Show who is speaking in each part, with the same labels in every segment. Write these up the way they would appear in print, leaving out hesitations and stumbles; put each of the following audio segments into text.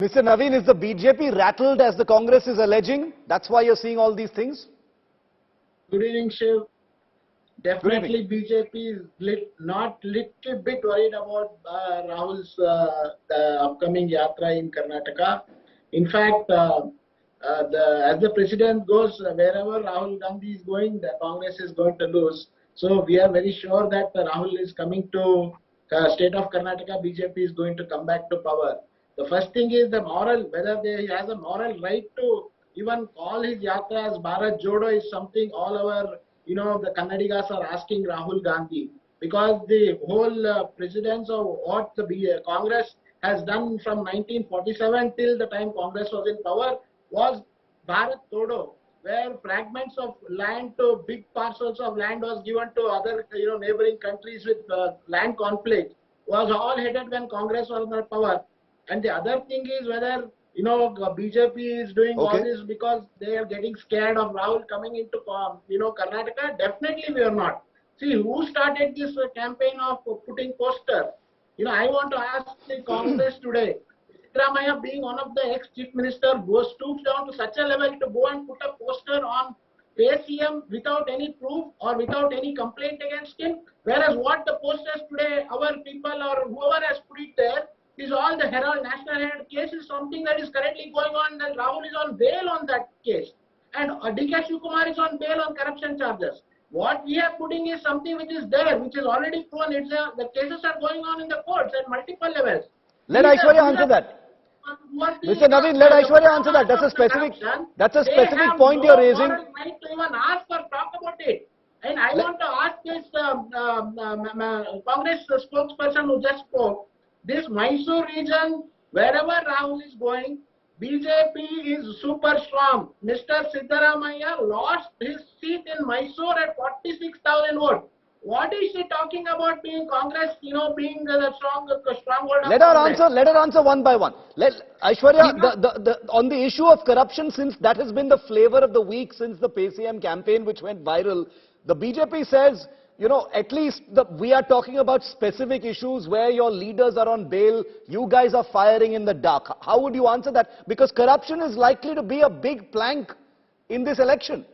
Speaker 1: Mr. Naveen, is the BJP rattled as the Congress is alleging? That's why you're seeing all these things?
Speaker 2: Good evening, Shiv. Definitely BJP is not little bit worried about Rahul's upcoming Yatra in Karnataka. In fact, as the president goes, wherever Rahul Gandhi is going, the Congress is going to lose. So we are very sure that Rahul is coming to state of Karnataka, BJP is going to come back to power. The first thing is the moral, whether he has a moral right to even call his Yatra as Bharat Jodo is something all our, the Kannadigas are asking Rahul Gandhi. Because the whole precedence of what the Congress has done from 1947 till the time Congress was in power was Bharat Jodo, where fragments of land to big parcels of land was given to other neighboring countries with land conflict, was all headed when Congress was in power. And the other thing is whether BJP is doing all this because they are getting scared of Rahul coming into Karnataka. Definitely we are not. See, who started this campaign of putting poster? I want to ask the Congress today. Siddaramaiah, being one of the ex-chief minister, stoops down to such a level to go and put a poster on PCM without any proof or without any complaint against him. Whereas what the posters today, our people or whoever has put it there, is all the Herald, National Herald case is something that is currently going on, and Rahul is on bail on that case. And DK Shivakumar is on bail on corruption charges. What we are putting is something which is there, which is already proven. The cases are going on in the courts at multiple levels.
Speaker 1: Let Aishwarya answer that. Mr. Naveen, let Aishwarya answer that. That's a specific point you're raising.
Speaker 2: They have no right to even ask or talk about it. And I want to ask this Congress spokesperson who just spoke, this Mysore region, wherever Rahul is going, BJP is super strong. Mr. Siddaramaiah lost his seat in Mysore at 46,000 votes. What is he talking about being Congress, being the stronghold of Congress?
Speaker 1: Let her answer one by one. Aishwarya, on the issue of corruption, since that has been the flavor of the week since the PCM campaign which went viral, the BJP says, at least we are talking about specific issues where your leaders are on bail, you guys are firing in the dark. How would you answer that? Because corruption is likely to be a big plank in this election.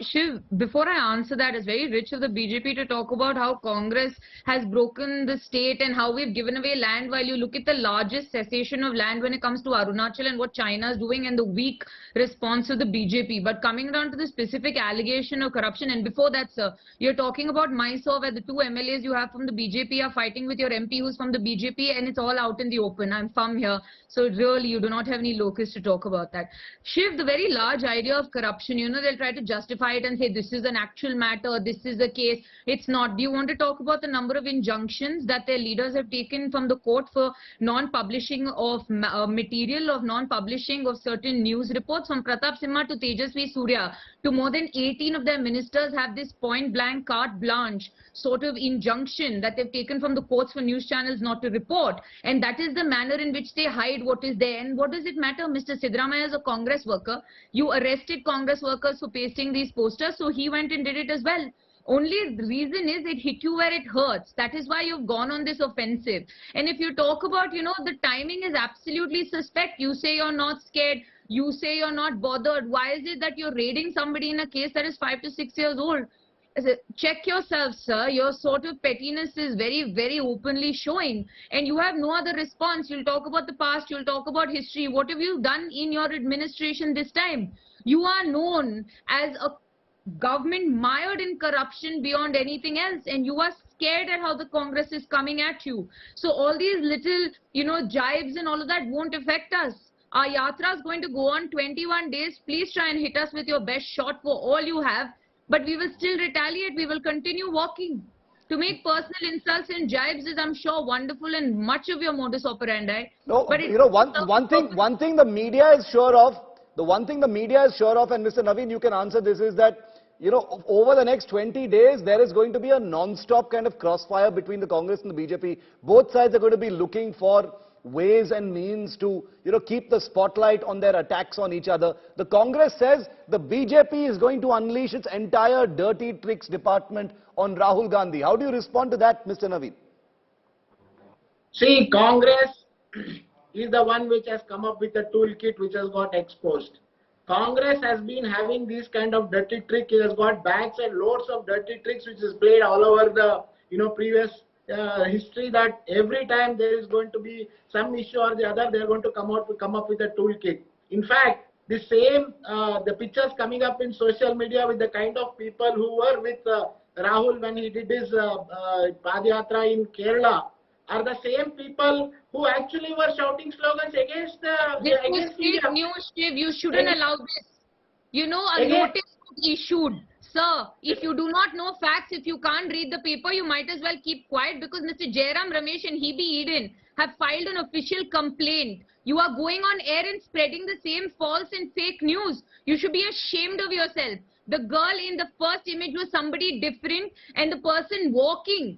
Speaker 3: Shiv, before I answer that, it's very rich of the BJP to talk about how Congress has broken the state and how we've given away land, while you look at the largest cessation of land when it comes to Arunachal and what China is doing and the weak response of the BJP. But coming down to the specific allegation of corruption, and before that, sir, you're talking about Mysore where the two MLAs you have from the BJP are fighting with your MP who's from the BJP, and it's all out in the open. I'm from here, so really you do not have any locus to talk about that. Shiv, the very large idea of corruption, they'll try to justify it and say this is an actual matter, this is the case. It's not. Do you want to talk about the number of injunctions that their leaders have taken from the court for non-publishing of material, of non-publishing of certain news reports? From Pratap Simha to Tejasvi Surya to more than 18 of their ministers have this point-blank carte blanche sort of injunction that they've taken from the courts for news channels not to report. And that is the manner in which they hide what is there. And what does it matter? Mr. Siddaramaiah is a Congress worker. You arrested Congress workers for pasting these posters, so he went and did it as well. Only the reason is it hit you where it hurts. That is why you've gone on this offensive. And if you talk about, the timing is absolutely suspect. You say you're not scared. You say you're not bothered. Why is it that you're raiding somebody in a case that is 5 to 6 years old? Check yourself, sir. Your sort of pettiness is very, very openly showing, and you have no other response. You'll talk about the past, you'll talk about history. What have you done in your administration this time? You are known as a government mired in corruption beyond anything else, and you are scared at how the Congress is coming at you. So all these little, jibes and all of that won't affect us. Our Yatra is going to go on 21 days. Please try and hit us with your best shot for all you have. But we will still retaliate. We will continue walking. To make personal insults and jibes is, I'm sure, wonderful and much of your modus operandi.
Speaker 1: No, but one thing the media is sure of, and Mr. Naveen, you can answer this, is that, over the next 20 days, there is going to be a non-stop kind of crossfire between the Congress and the BJP. Both sides are going to be looking for ways and means to, keep the spotlight on their attacks on each other. The Congress says the BJP is going to unleash its entire dirty tricks department on Rahul Gandhi. How do you respond to that, Mr. Naveen?
Speaker 2: See, Congress is the one which has come up with a toolkit which has got exposed. Congress has been having these kind of dirty trick. It has got bags and loads of dirty tricks which is played all over the previous history, that every time there is going to be some issue or the other, they are going to come up with a toolkit. In fact, the same the pictures coming up in social media with the kind of people who were with Rahul when he did his Padyatra in Kerala are the same people who actually were shouting slogans against
Speaker 3: This was
Speaker 2: against
Speaker 3: fake
Speaker 2: India.
Speaker 3: news, Shiv. You shouldn't allow this. A
Speaker 2: Again,
Speaker 3: notice was issued. Sir, if you do not know facts, if you can't read the paper, you might as well keep quiet, because Mr. Jairam Ramesh and Hebe Eden have filed an official complaint. You are going on air and spreading the same false and fake news. You should be ashamed of yourself. The girl in the first image was somebody different, and the person walking